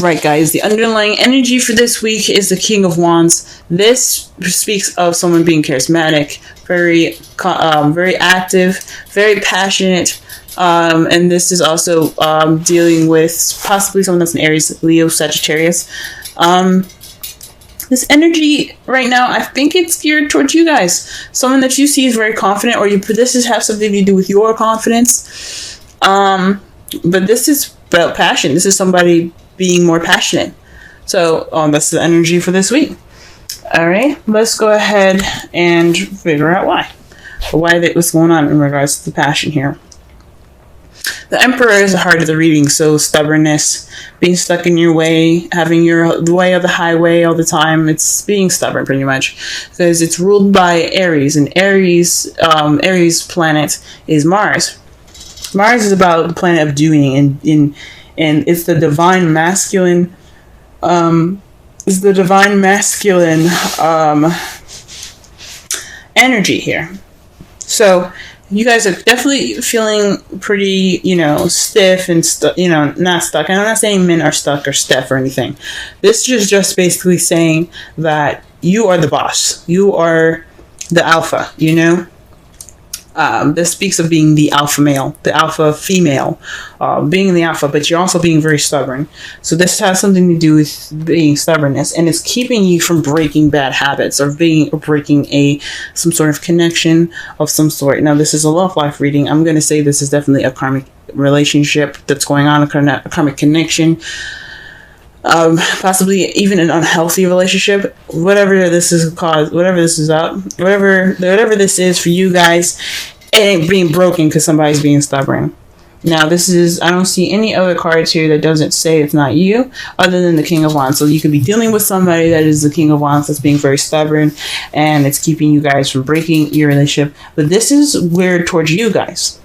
Right, guys, the underlying energy for this week is the King of Wands. This speaks of someone being charismatic, very active, very passionate, and this is also dealing with possibly someone that's an Aries, Leo, Sagittarius. This energy right now, I think it's geared towards you guys. Someone that you see is very confident, or this has something to do with your confidence. But this is about passion. This is somebody being more passionate. So that's the energy for this week. All right, let's go ahead and figure out what's going on in regards to the passion here. The Emperor is the heart of the reading, so stubbornness, being stuck in your way, having the way of the highway all the time. It's being stubborn, pretty much, because it's ruled by Aries, and Aries planet is Mars. Mars is about the planet of doing, and it's the divine masculine. Energy here. So you guys are definitely feeling pretty, stiff and not stuck. And I'm not saying men are stuck or stiff or anything. This is just basically saying that you are the boss. You are the alpha, This speaks of being the alpha male, the alpha female, being the alpha, but you're also being very stubborn. So this has something to do with being stubbornness, and it's keeping you from breaking bad habits or breaking some sort of connection of some sort. Now, this is a love life reading. I'm going to say this is definitely a karmic relationship that's going on, a karmic connection. Possibly even an unhealthy relationship, whatever this is for you guys, it ain't being broken because somebody's being stubborn. Now, I don't see any other cards here that doesn't say it's not you, other than the King of Wands. So you could be dealing with somebody that is the King of Wands that's being very stubborn, and it's keeping you guys from breaking your relationship. But this is weird towards you guys.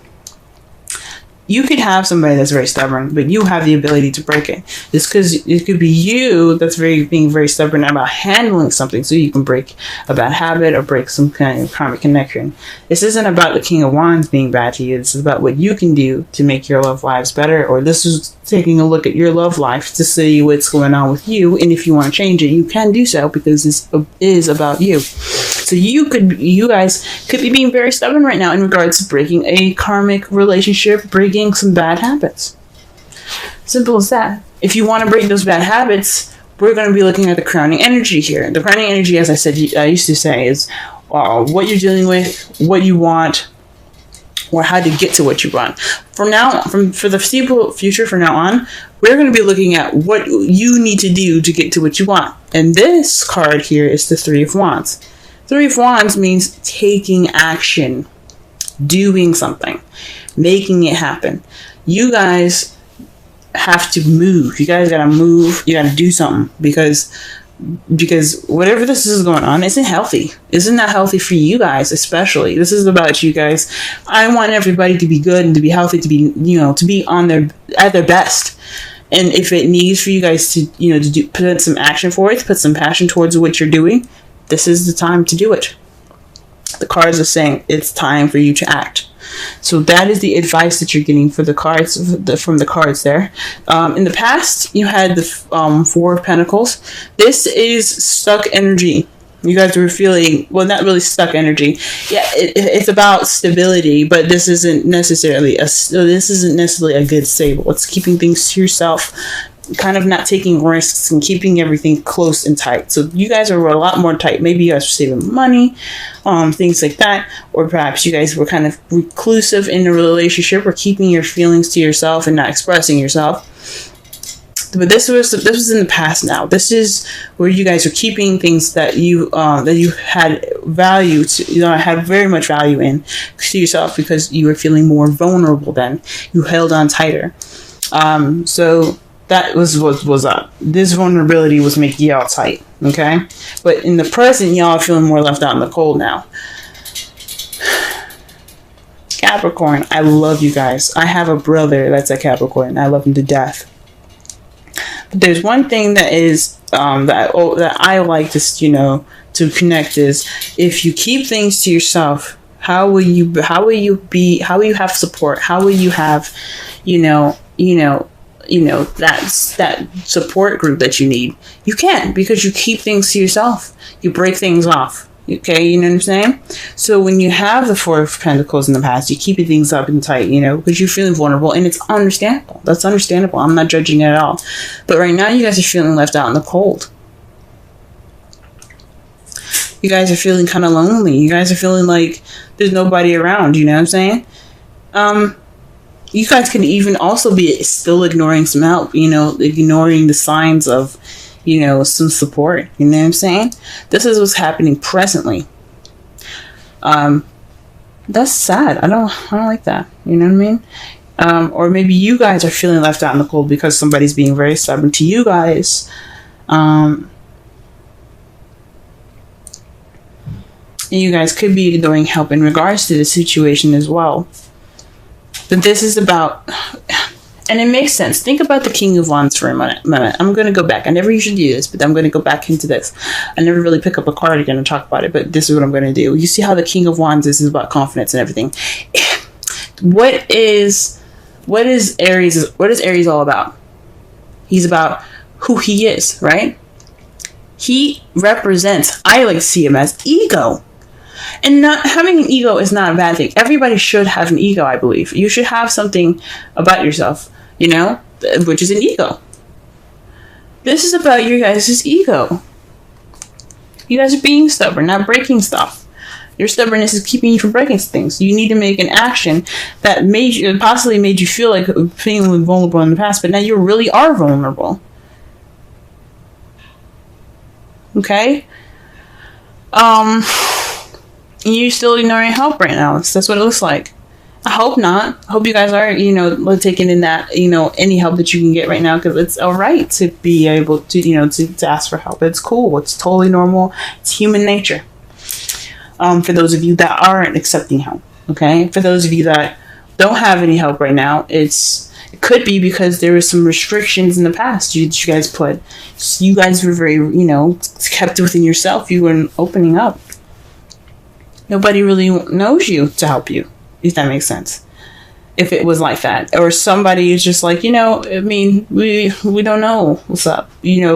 You could have somebody that's very stubborn, but you have the ability to break it. It could be you that's being very stubborn about handling something, so you can break a bad habit or break some kind of karmic connection. This isn't about the King of Wands being bad to you. This is about what you can do to make your love lives better, or this is taking a look at your love life to see what's going on with you, and if you want to change it, you can do so, because this is about you. So you guys could be being very stubborn right now in regards to breaking a karmic relationship, breaking some bad habits. Simple as that. If you want to break those bad habits, we're going to be looking at the crowning energy here. The crowning energy, as I used to say, is what you're dealing with, what you want, or how to get to what you want. For the foreseeable future, from now on, we're going to be looking at what you need to do to get to what you want. And this card here is the Three of Wands. Three of Wands means taking action, doing something, making it happen. You guys have to move. You guys gotta move. You gotta do something, because whatever this is going on isn't healthy. Isn't that healthy for you guys, especially? This is about you guys. I want everybody to be good and to be healthy, to be, to be at their best. And if it needs for you guys to, put some action for it, put some passion towards what you're doing, this is the time to do it. The cards are saying it's time for you to act. So that is the advice that you're getting for the cards, from the cards there. In the past, you had the Four of Pentacles. This is stuck energy. You guys were feeling, well, not really stuck energy. Yeah, it's about stability, but this isn't necessarily a good stable. It's keeping things to yourself, kind of not taking risks and keeping everything close and tight. So you guys are a lot more tight. Maybe you guys were saving money, things like that, or perhaps you guys were kind of reclusive in a relationship, or keeping your feelings to yourself and not expressing yourself. But this was in the past. Now this is where you guys are keeping things that you had value to, had very much value in to yourself, because you were feeling more vulnerable then. You held on tighter. So that was what was up. This vulnerability was making y'all tight, okay? But in the present, y'all are feeling more left out in the cold now. Capricorn, I love you guys. I have a brother that's a Capricorn. I love him to death. But there's one thing that is that I like to connect is, if you keep things to yourself, how will you have support? How will you have that support group that you need. You can't, because you keep things to yourself. You break things off. Okay, you know what I'm saying? So when you have the Four of Pentacles in the past, you keep things up and tight, because you're feeling vulnerable, and it's understandable. That's understandable. I'm not judging it at all. But right now, you guys are feeling left out in the cold. You guys are feeling kind of lonely. You guys are feeling like there's nobody around, you know what I'm saying? You guys can even also be still ignoring some help, ignoring the signs of, some support, you know what I'm saying? This is what's happening presently. That's sad. I don't like that, you know what I mean? Or maybe you guys are feeling left out in the cold because somebody's being very stubborn to you guys. And you guys could be ignoring help in regards to the situation as well. But this is about, and it makes sense. Think about the King of Wands for a moment. I'm going to go back. I never usually do this, but I'm going to go back into this. I never really pick up a card again and talk about it, but this is what I'm going to do. You see how the King of Wands is about confidence and everything. What is Aries all about? He's about who he is, right? He represents, I like to see him as ego. And not having an ego is not a bad thing. Everybody should have an ego, I believe. You should have something about yourself, which is an ego. This is about your guys' ego. You guys are being stubborn, not breaking stuff. Your stubbornness is keeping you from breaking things. You need to make an action that possibly made you feel like feeling vulnerable in the past, but now you really are vulnerable. Okay? You're still ignoring help right now. That's what it looks like. I hope not. I hope you guys are, taking in that, any help that you can get right now, because it's all right to be able to, to ask for help. It's cool. It's totally normal. It's human nature. For those of you that aren't accepting help, okay? For those of you that don't have any help right now, it could be because there were some restrictions in the past you guys put. You guys were very, kept within yourself. You weren't opening up. Nobody really knows you to help you, if that makes sense. If it was like that. Or somebody is just like, we don't know what's up. Maybe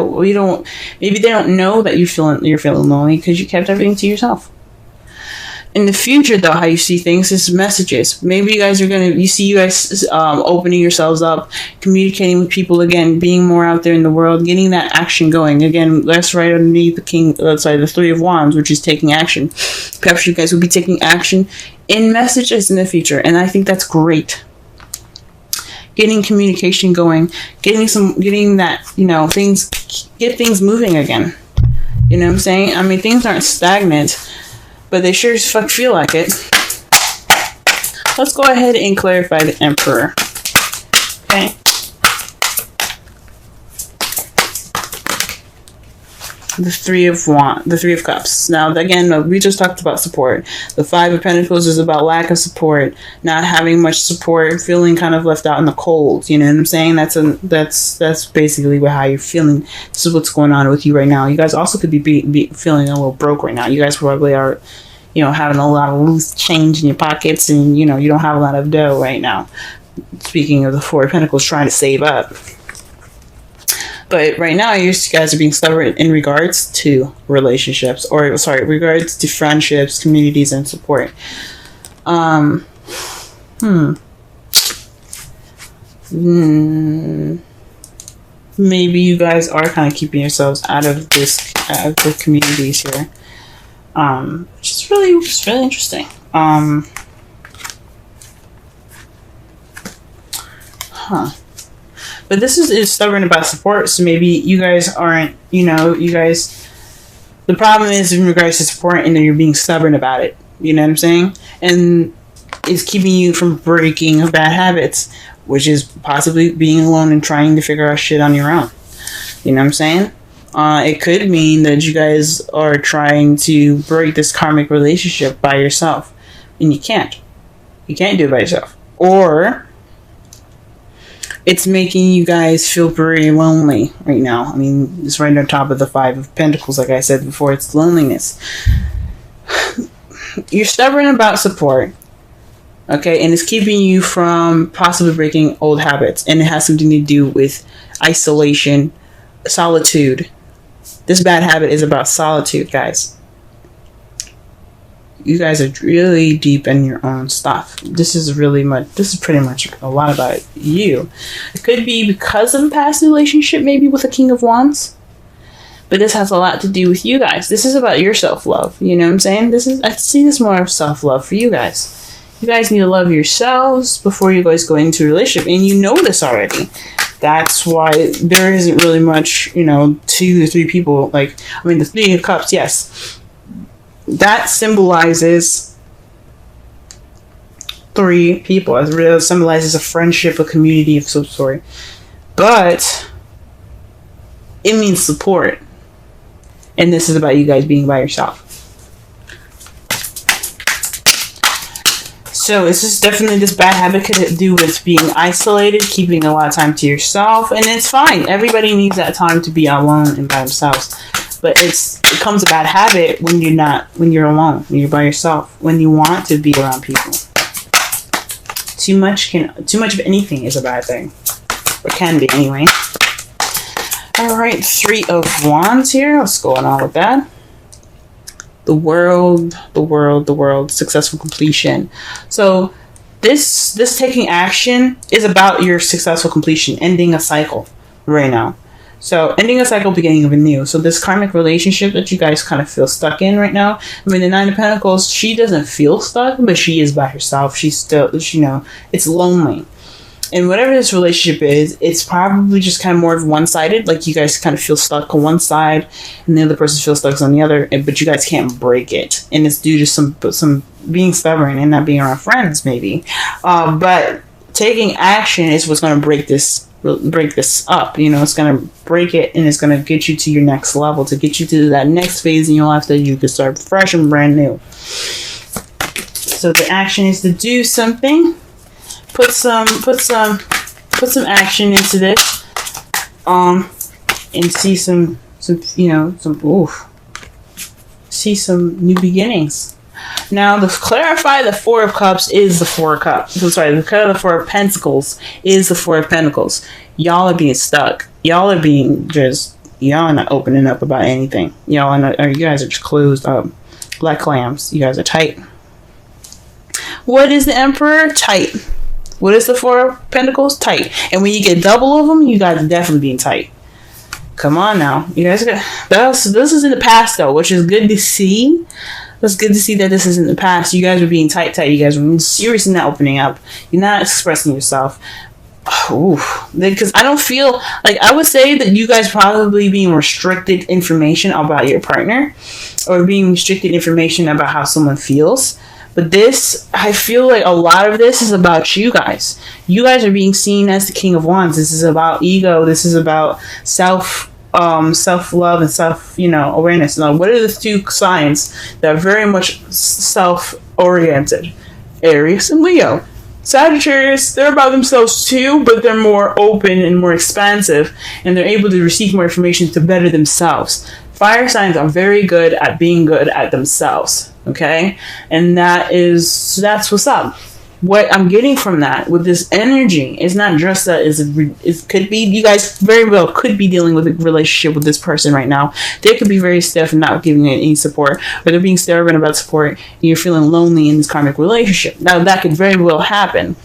they don't know that you're feeling lonely because you kept everything to yourself. In the future, though, how you see things is messages. Maybe you guys are opening yourselves up, communicating with people again, being more out there in the world, getting that action going. Again, that's right underneath the Three of Wands, which is taking action. Perhaps you guys will be taking action in messages in the future, and I think that's great. Getting communication going, getting that, get things moving again. You know what I'm saying? I mean, things aren't stagnant, but they sure as fuck feel like it. Let's go ahead and clarify the Emperor. Okay. The Three of Cups. Now, again, we just talked about support. The Five of Pentacles is about lack of support, not having much support, feeling kind of left out in the cold. You know what I'm saying? That's basically how you're feeling. This is what's going on with you right now. You guys also could be feeling a little broke right now. You guys probably are, having a lot of loose change in your pockets, and you don't have a lot of dough right now. Speaking of the Four of Pentacles, trying to save up. But right now, you guys are being stubborn in regards to relationships, regards to friendships, communities, and support. Maybe you guys are kind of keeping yourselves out of the communities here, which is really interesting. But this is stubborn about support, so maybe you guys aren't, the problem is in regards to support, and then you're being stubborn about it, you know what I'm saying? And it's keeping you from breaking bad habits, which is possibly being alone and trying to figure out shit on your own, you know what I'm saying? It could mean that you guys are trying to break this karmic relationship by yourself, and you can't do it by yourself. Or it's making you guys feel very lonely right now. I mean, it's right on top of the Five of Pentacles, like I said before. It's loneliness. You're stubborn about support. Okay, and it's keeping you from possibly breaking old habits, and it has something to do with isolation, solitude. This bad habit is about solitude, guys. You guys are really deep in your own stuff. This is pretty much a lot about you. It could be because of a past relationship, maybe with a King of Wands. But this has a lot to do with you guys. This is about your self-love. You know what I'm saying? I see this more of self-love for you guys. You guys need to love yourselves before you guys go into a relationship. And you know this already. That's why there isn't really much, 2 to 3 people. The Three of Cups, yes. That symbolizes 3 people. It really symbolizes a friendship, a community of some sort. But it means support. And this is about you guys being by yourself. So this is definitely, this bad habit could do with being isolated, keeping a lot of time to yourself, and it's fine. Everybody needs that time to be alone and by themselves. But it becomes a bad habit when you're alone, when you're by yourself, when you want to be around people. Too much of anything is a bad thing. Or can be anyway. Alright, 3 of Wands here. What's going on with that? The world, successful completion. So this taking action is about your successful completion, ending a cycle right now. So ending a cycle, beginning of a new. So this karmic relationship that you guys kind of feel stuck in right now. The 9 of Pentacles, she doesn't feel stuck, but she is by herself. She's still, it's lonely. And whatever this relationship is, it's probably just kind of more of one-sided. Like you guys kind of feel stuck on one side, and the other person feels stuck on the other. But you guys can't break it, and it's due to some being stubborn and not being around friends, maybe. But taking action is what's going to break this up. It's going to break it, and it's going to get you to your next level, to get you to that next phase in your life that you can start fresh and brand new. So the action is to do something. Put some action into this, and see some new beginnings. Now, to clarify, the 4 of Cups is the 4 of Cups. I'm sorry, the 4 of Pentacles is the 4 of Pentacles. Y'all are being stuck. Y'all are not opening up about anything. You guys are just closed up like clams. You guys are tight. What is the Emperor? Tight. What is the 4 of Pentacles? Tight. And when you get double of them, you guys are definitely being tight. Come on now. You guys this is in the past though, which is good to see. It's good to see that this is in the past. You guys are being tight. You guys are seriously not opening up. You're not expressing yourself. Because I don't feel like, I would say that you guys probably being restricted information about your partner, or being restricted information about how someone feels. But this, I feel like a lot of this is about you guys. You guys are being seen as the King of Wands. This is about ego. This is about self-love and self-awareness. Now, what are the 2 signs that are very much self-oriented? Aries and Leo. Sagittarius, they're about themselves too, but they're more open and more expansive, and they're able to receive more information to better themselves. Fire signs are very good at being good at themselves, okay? And that's what's up. What I'm getting from that with this energy is not just that it could be, you guys very well could be dealing with a relationship with this person right now. They could be very stiff and not giving you any support, or they're being stubborn about support, and you're feeling lonely in this karmic relationship. Now that could very well happen.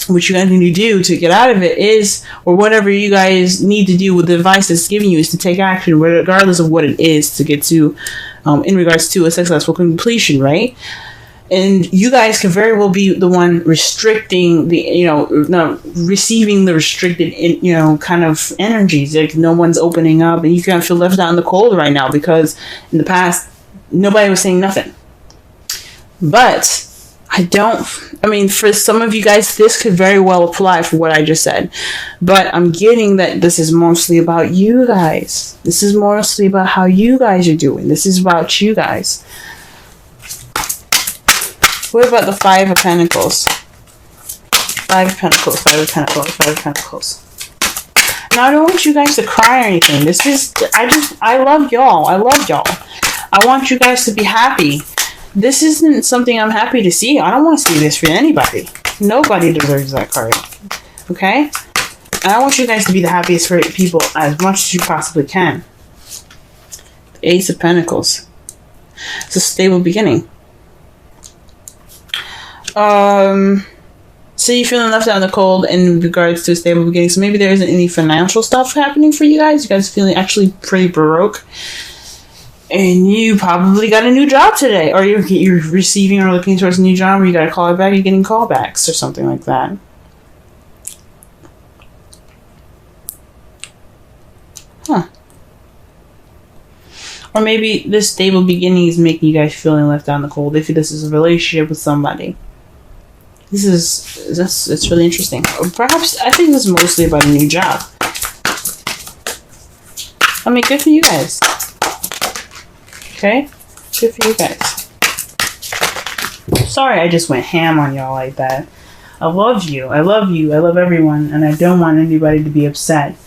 What you guys need to do to get out of it is, or whatever you guys need to do with the advice that's giving you, is to take action regardless of what it is to get to, in regards to a successful completion, right? And you guys can very well be the one restricting receiving the restricted, kind of energies. Like no one's opening up, and you kind of feel left out in the cold right now because in the past, nobody was saying nothing. But for some of you guys, this could very well apply for what I just said. But I'm getting that this is mostly about you guys. This is mostly about how you guys are doing. This is about you guys. What about the 5 of Pentacles? 5 of Pentacles, 5 of Pentacles, 5 of Pentacles. Now, I don't want you guys to cry or anything. I love y'all. I want you guys to be happy. this isn't something I'm happy to see. I don't want to see this for anybody. Nobody deserves that card. Okay? And I want you guys to be the happiest for people as much as you possibly can. The Ace of Pentacles. It's a stable beginning. So you're feeling left out in the cold in regards to a stable beginning. So maybe there isn't any financial stuff happening for you guys. You guys feeling actually pretty broke. And you probably got a new job today. Or you're receiving or looking towards a new job where you got to call it back. You're getting callbacks or something like that. Huh. Or maybe this stable beginning is making you guys feeling left out in the cold. If this is a relationship with somebody. It's really interesting. Or perhaps, I think this is mostly about a new job. I mean, good for you guys. Okay? Good for you guys. Sorry I just went ham on y'all like that. I love you. I love you. I love everyone. And I don't want anybody to be upset.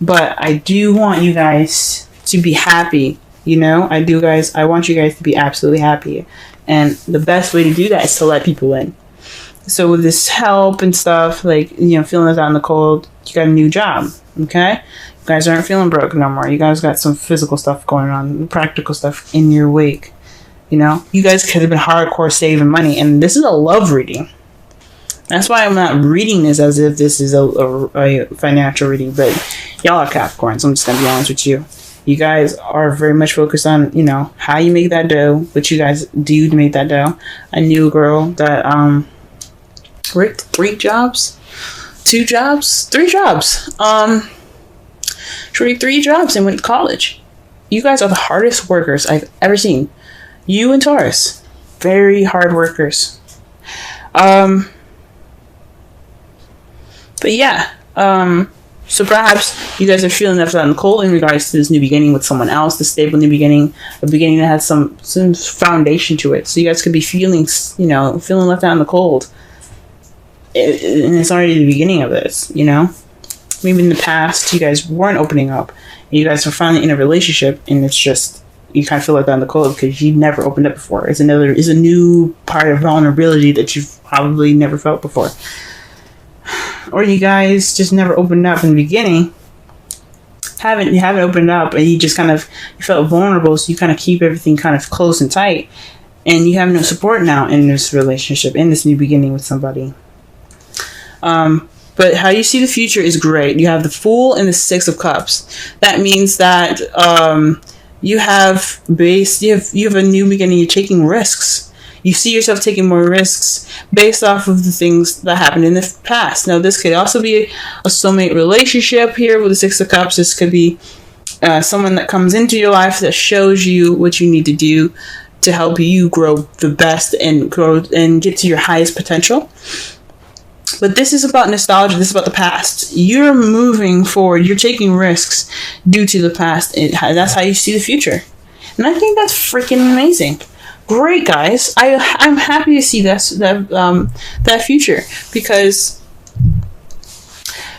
But I do want you guys to be happy. You know? I want you guys to be absolutely happy. And the best way to do that is to let people in. So with this help and stuff, like, feeling left out in the cold, you got a new job, okay? You guys aren't feeling broke no more. You guys got some physical stuff going on, practical stuff in your wake, You guys could have been hardcore saving money, and this is a love reading. That's why I'm not reading this as if this is a financial reading, but y'all are Capricorns. I'm just going to be honest with you. You guys are very much focused on, how you make that dough, what you guys do to make that dough. I knew a girl that, worked 3 jobs, 2 jobs, 3 jobs. She worked 3 jobs and went to college. You guys are the hardest workers I've ever seen. You and Taurus, very hard workers. But yeah, so perhaps you guys are feeling left out in the cold in regards to this new beginning with someone else, the stable new beginning, a beginning that has some foundation to it. So you guys could be feeling left out in the cold. And it's already the beginning of this, Maybe in the past, you guys weren't opening up. And you guys are finally in a relationship, and it's just, you kind of feel like that in the cold because you never opened up before. It's a new part of vulnerability that you've probably never felt before. Or you guys just never opened up in the beginning. You haven't opened up, and you just you felt vulnerable, so you kind of keep everything kind of close and tight. And you have no support now in this relationship, in this new beginning with somebody. But how you see the future is great. You have the Fool and the 6 of Cups. That means that you have a new beginning. You're taking risks. You see yourself taking more risks based off of the things that happened in the past. Now, this could also be a soulmate relationship here with the 6 of Cups. This could be someone that comes into your life that shows you what you need to do to help you grow the best and grow and get to your highest potential. But this is about nostalgia. This is about the past. You're moving forward. You're taking risks due to the past. And that's how you see the future. And I think that's freaking amazing. Great, guys. I'm happy to see that future because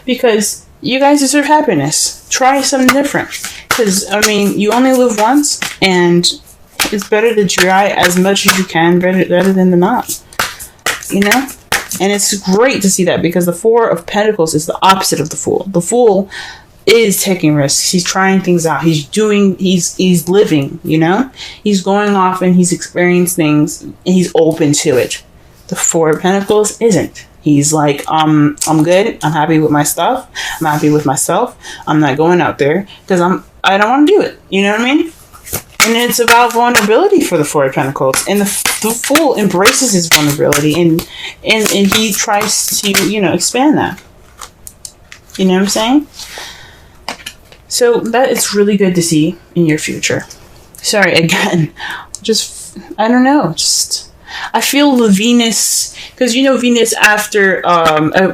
you guys deserve happiness. Try something different. Because, you only live once, and it's better to try as much as you can rather than the not. And it's great to see that because the 4 of Pentacles is the opposite of the Fool. The Fool is taking risks. He's trying things out. He's living, He's going off and he's experiencing things and he's open to it. The 4 of Pentacles isn't. He's like, I'm good. I'm happy with my stuff. I'm happy with myself. I'm not going out there because I don't want to do it. You know what I mean? And it's about vulnerability for the 4 of Pentacles. And the Fool embraces his vulnerability and he tries to, expand that. You know what I'm saying? So that is really good to see in your future. Sorry, again. I don't know. I feel the Venus, because Venus after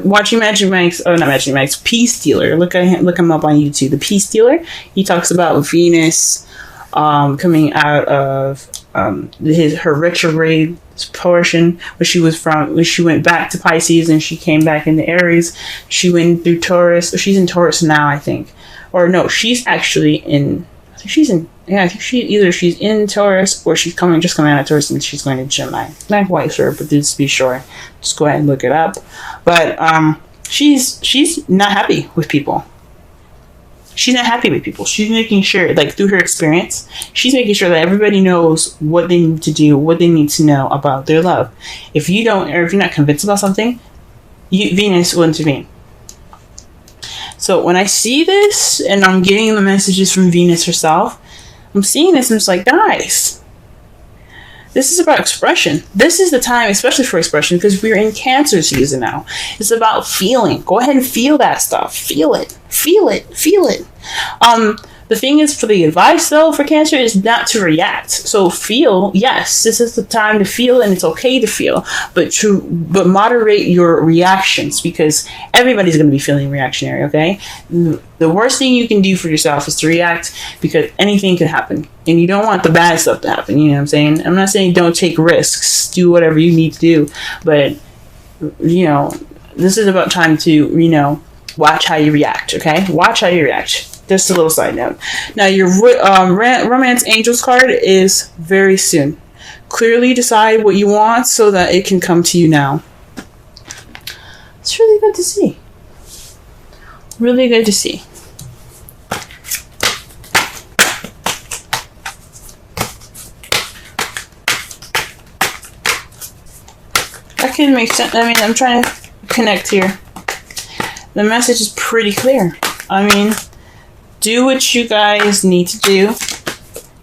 watching Magic Mike's, not Magic Mike's, Peace Stealer. Look him up on YouTube. The Peace Stealer. He talks about Venus coming out of her retrograde portion where she went back to Pisces and she came back into Aries. She went through Taurus. She's in Taurus now, I think. Or no, she's actually in Yeah, I think she's in Taurus or she's just coming out of Taurus and she's going to Gemini. Not quite sure, but just be sure. Just go ahead and look it up. But she's not happy with people. She's not happy with people. She's making sure, like through her experience, she's making sure that everybody knows what they need to do, what they need to know about their love. If you don't, or if you're not convinced about something, Venus will intervene. So when I see this and I'm getting the messages from Venus herself, I'm seeing this and it's like, guys, this is about expression. This is the time, especially for expression, because we're in Cancer season now. It's about feeling. Go ahead and feel that stuff. Feel it. Feel it. Feel it. The thing is, for the advice though for Cancer is not to react. So feel, yes, this is the time to feel, and it's okay to feel, but moderate your reactions, because everybody's going to be feeling reactionary. Okay, the worst thing you can do for yourself is to react, because anything can happen, and you don't want the bad stuff to happen. You know what I'm saying? I'm not saying don't take risks, do whatever you need to do, but this is about time to watch how you react. Okay, watch how you react. Just a little side note. Now, your Romance Angels card is very soon. Clearly decide what you want so that it can come to you now. It's really good to see. Really good to see. That can make sense. I mean, I'm trying to connect here. The message is pretty clear. I mean, do what you guys need to do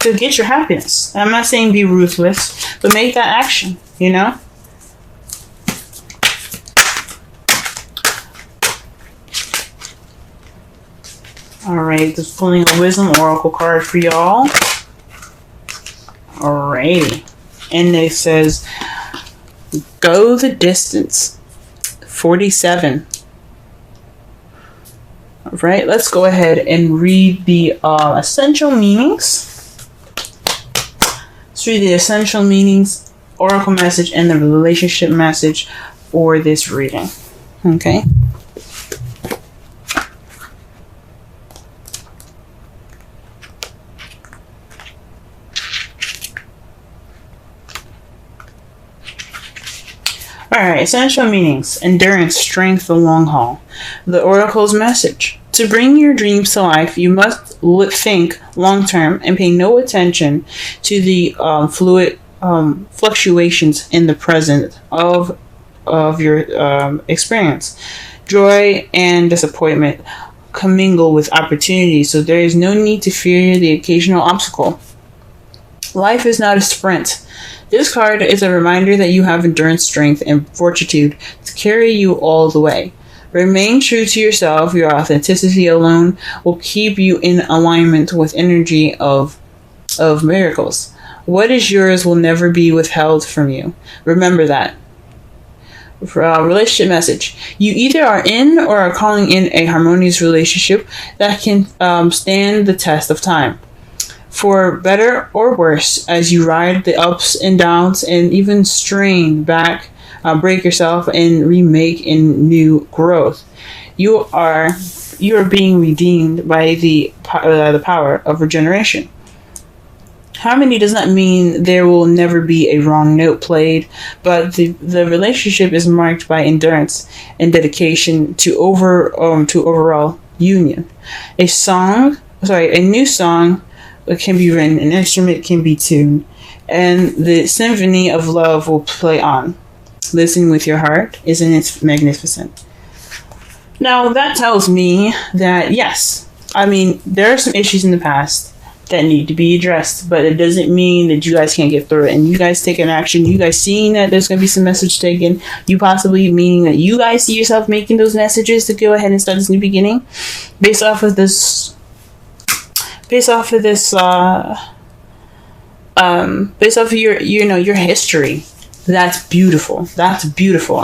to get your happiness. I'm not saying be ruthless, but make that action, Alright, just pulling a Wisdom Oracle card for y'all. Alrighty. And it says, go the distance. 47. Alright, let's go ahead and read the essential meanings. Let's read the essential meanings, oracle message, and the relationship message for this reading. Okay. Alright, essential meanings. Endurance, strength, the long haul. The oracle's message. To bring your dreams to life, you must think long term and pay no attention to the fluid fluctuations in the present of your experience. Joy and disappointment commingle with opportunity, so there is no need to fear the occasional obstacle. Life is not a sprint. This card is a reminder that you have endurance, strength, and fortitude to carry you all the way. Remain true to yourself. Your authenticity alone will keep you in alignment with energy of miracles. What is yours will never be withheld from you. Remember that. Relationship message. You either are in or are calling in a harmonious relationship that can stand the test of time. For better or worse, as you ride the ups and downs and even strain back, break yourself and remake in new growth, you are being redeemed by the power of regeneration. Harmony does not mean there will never be a wrong note played, but the relationship is marked by endurance and dedication to overall union. A new song can be written, an instrument can be tuned, and the symphony of love will play on. Listen with your heart. Isn't it magnificent? Now, that tells me that, yes, I mean, there are some issues in the past that need to be addressed, but it doesn't mean that you guys can't get through it. And you guys taking action, you guys seeing that there's going to be some message taken, you possibly meaning that you guys see yourself making those messages to go ahead and start this new beginning based off of your history. That's beautiful,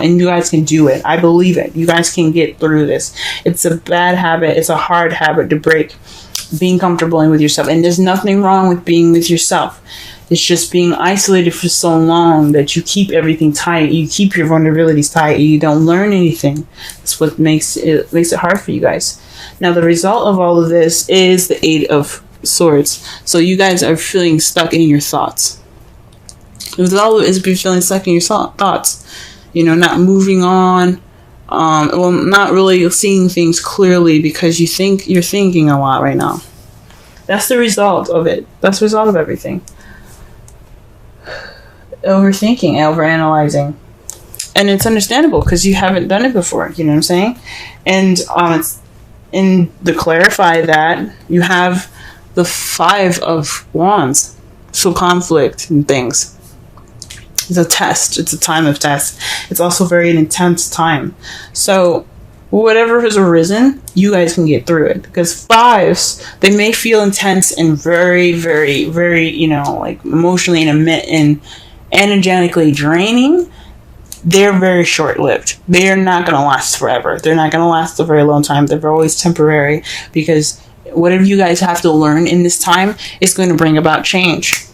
and you guys can do it. I believe it. You guys can get through this. It's a bad habit, it's a hard habit to break, being comfortable with yourself, and there's nothing wrong with being with yourself. It's just being isolated for so long that you keep everything tight, you keep your vulnerabilities tight, and you don't learn anything. That's what makes it hard for you guys. Now, the result of all of this is the Eight of Swords. So you guys are feeling stuck in your thoughts. It's always been feeling stuck in your thoughts. You know, not moving on. Not really seeing things clearly because you're thinking a lot right now. That's the result of it. That's the result of everything. Overthinking, overanalyzing. And it's understandable because you haven't done it before. You know what I'm saying? And to clarify that, you have the 5 of Wands. So conflict and things. It's a test. It's a time of test. It's also very an intense time. So whatever has arisen, you guys can get through it. Because 5s, they may feel intense and very, very, very, you know, like emotionally and energetically draining. They're very short-lived. They're not going to last forever. They're not going to last a very long time. They're always temporary because whatever you guys have to learn in this time is going to bring about change.